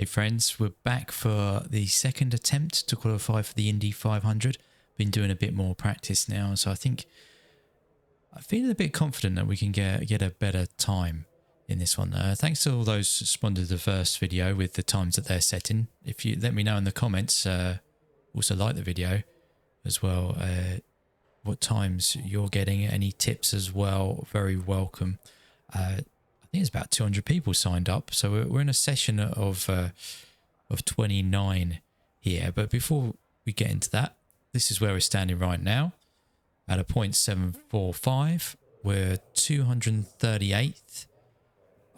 Hey friends, we're back for the second attempt to qualify for the Indy 500. Been doing a bit more practice now, so I think I'm feeling a bit confident that we can get a better time in this one. Thanks to all those who responded to the first video with the times that they're setting. If you let me know in the comments, also like the video as well, what times you're getting, any tips as well, very welcome. I think it's about 200 people signed up, so we're in a session of 29 here. But before we get into that, this is where we're standing right now at a 0.745. We're 238th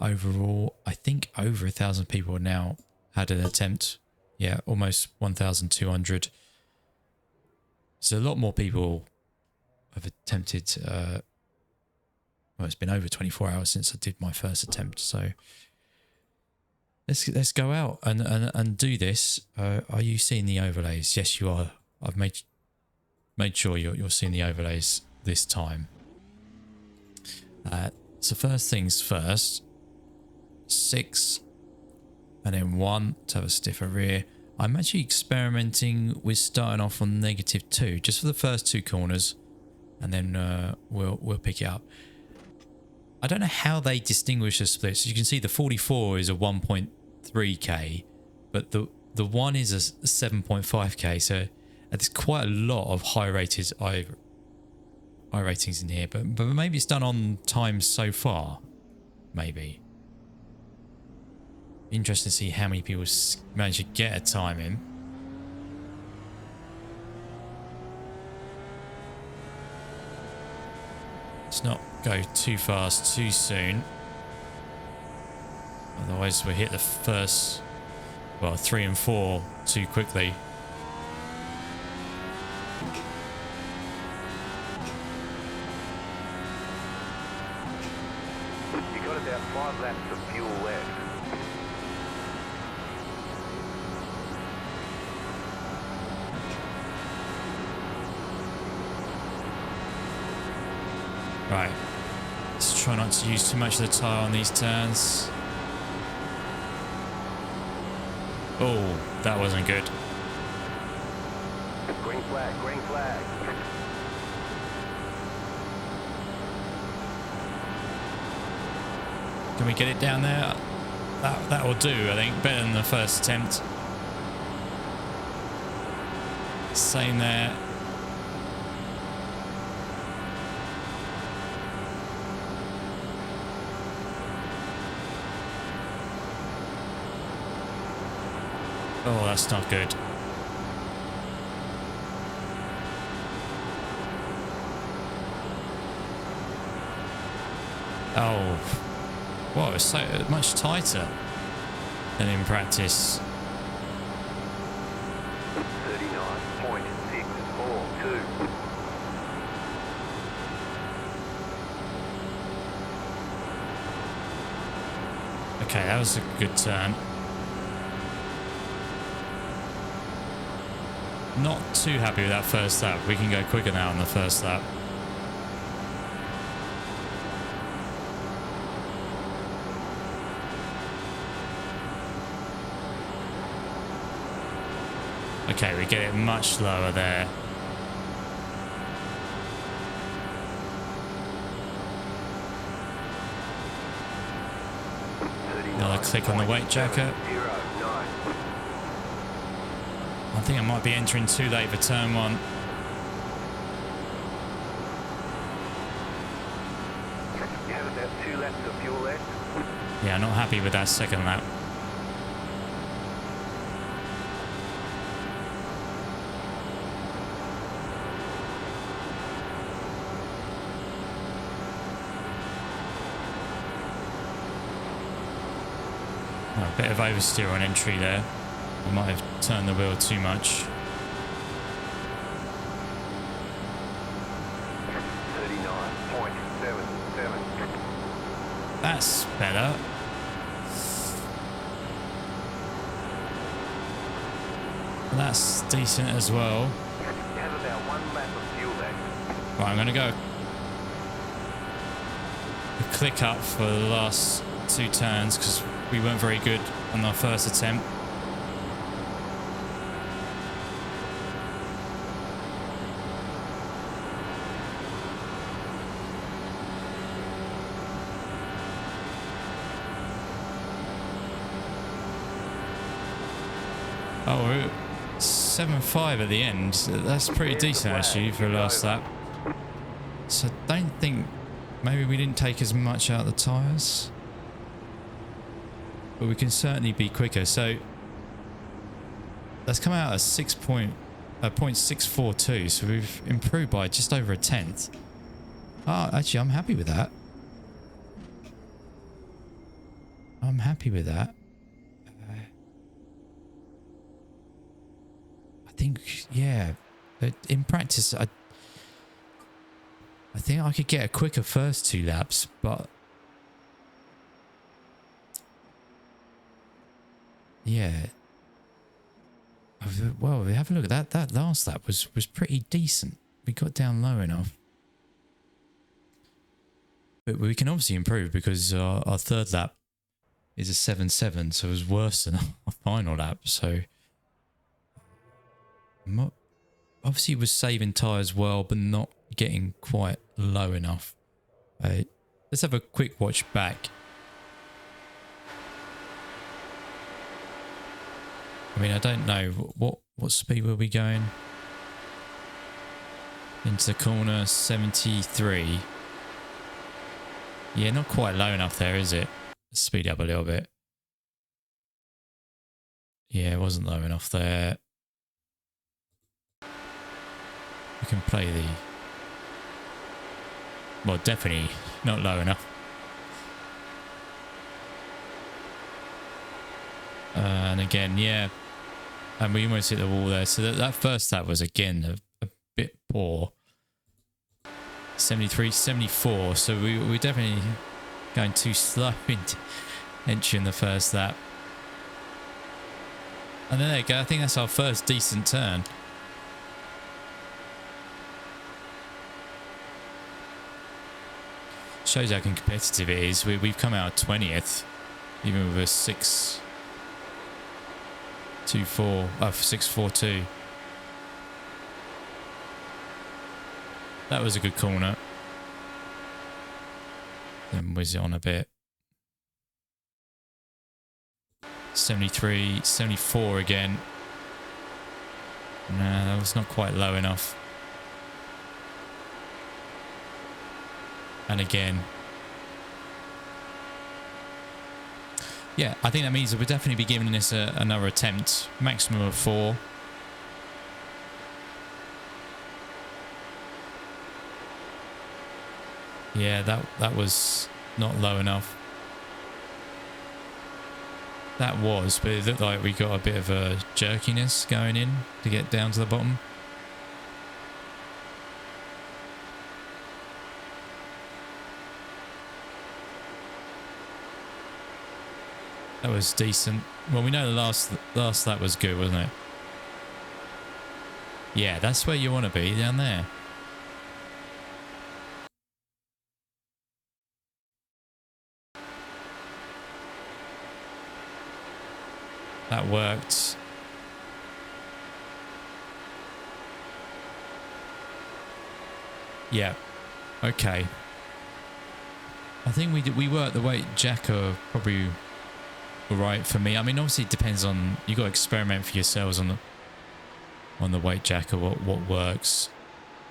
overall. I think over 1,000 people now had an attempt. Yeah, almost 1,200. So a lot more people have attempted. Well, it's been over 24 hours since I did my first attempt, so let's go out and do this. Are you seeing the overlays? Yes, you are. I've made sure you're seeing the overlays this time. So first things first, 6 and then 1 to have a stiffer rear. I'm actually experimenting with starting off on -2 just for the first 2 corners, and then we'll pick it up. I don't know how they distinguish the splits. You can see the 44 is a 1.3k, but the 1 is a 7.5k. So there's quite a lot of high-rated iRatings in here, but maybe it's done on times so far. Maybe. Interesting to see how many people manage to get a time in. Let's not go too fast too soon, otherwise we hit the first, well, 3 and 4 too quickly. You got about 5 laps of fuel left. Right, let's try not to use too much of the tyre on these turns. Oh, that wasn't good. Green flag, green flag. Can we get it down there? That will do, I think. Better than the first attempt. Same there. Oh, that's not good. Oh, wow, it's so much tighter than in practice. 39.642. Okay, that was a good turn. Not too happy with that first lap. We can go quicker now on the first lap. Okay, we get it much lower there. Another click on the weight jacket. I think I might be entering too late for turn 1. You have about 2 laps of fuel left. Yeah, not happy with that second lap. Oh, a bit of oversteer on entry there. I might have turned the wheel too much. 39.77. That's better. That's decent as well. You have about 1 lap of fuel left. Right, I'm going to go a click up for the last 2 turns because we weren't very good on our first attempt. Oh, we're 7.5 at the end. That's pretty decent actually for a last lap. So I don't think maybe we didn't take as much out of the tyres, but we can certainly be quicker. So that's come out at 0.642. So we've improved by just over a tenth. Oh, actually, I'm happy with that. I'm happy with that. I think, yeah, in practice, I think I could get a quicker first 2 laps, but yeah. Well, have a look at that. That last lap was pretty decent. We got down low enough. But we can obviously improve because our third lap is a 7.7, so it was worse than our final lap. So obviously it was saving tyres well, but not getting quite low enough. Let's have a quick watch back. I mean, I don't know what speed were we going into the corner. 73. Yeah, not quite low enough there, is it? Speed up a little bit. Yeah, it wasn't low enough there. We can play the... Well, definitely not low enough. And again, yeah. And we almost hit the wall there. So that first lap was, again, a bit poor. 73, 74. So we're definitely going too slow into entering the first lap. And then there you go. I think that's our first decent turn. Shows how competitive it is. We've come out 20th, even with a 6.42. That was a good corner. Then whiz it on a bit. 73, 74 again. Nah, that was not quite low enough. And again. Yeah, I think that means that we'll definitely be giving this another attempt. Maximum of 4. Yeah, that was not low enough. That was, but it looked like we got a bit of a jerkiness going in to get down to the bottom. That was decent. Well, we know the last lap was good, wasn't it? Yeah, that's where you want to be, down there. That worked. Yeah. Okay. I think we worked the weight jacker probably right for me. I mean, obviously it depends on, you got to experiment for yourselves on the weight jacker what works.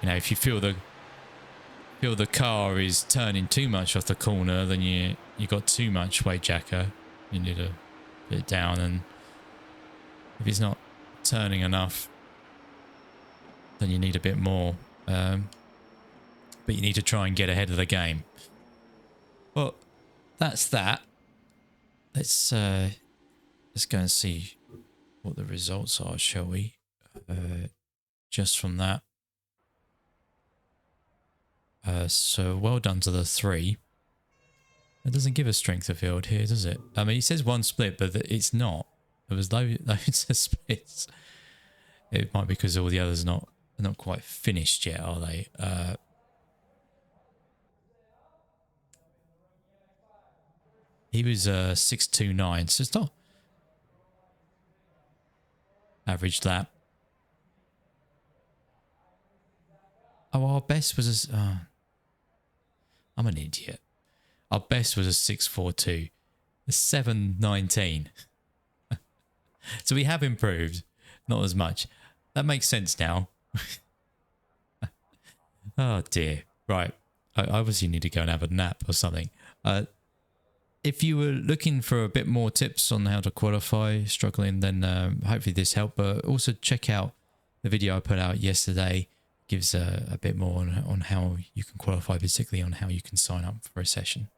You know, if you feel the car is turning too much off the corner, then you got too much weight jacker. You need to put it down, and if it's not turning enough, then you need a bit more. But you need to try and get ahead of the game. Well, that's that. Let's go and see what the results are, shall we? Just from that. So well done to the 3. It doesn't give a strength of field here, does it? I mean, it says 1 split, but it's not. There was loads of splits. It might be because all the others are not quite finished yet, are they? He was 6.29, so it's not average lap. Oh, our best was I'm an idiot. Our best was a 6:42, a 7:19. So we have improved, not as much. That makes sense now. Oh dear. Right. I obviously need to go and have a nap or something. If you were looking for a bit more tips on how to qualify, struggling, then hopefully this helped. But also check out the video I put out yesterday. Gives a bit more on how you can qualify, particularly on how you can sign up for a session.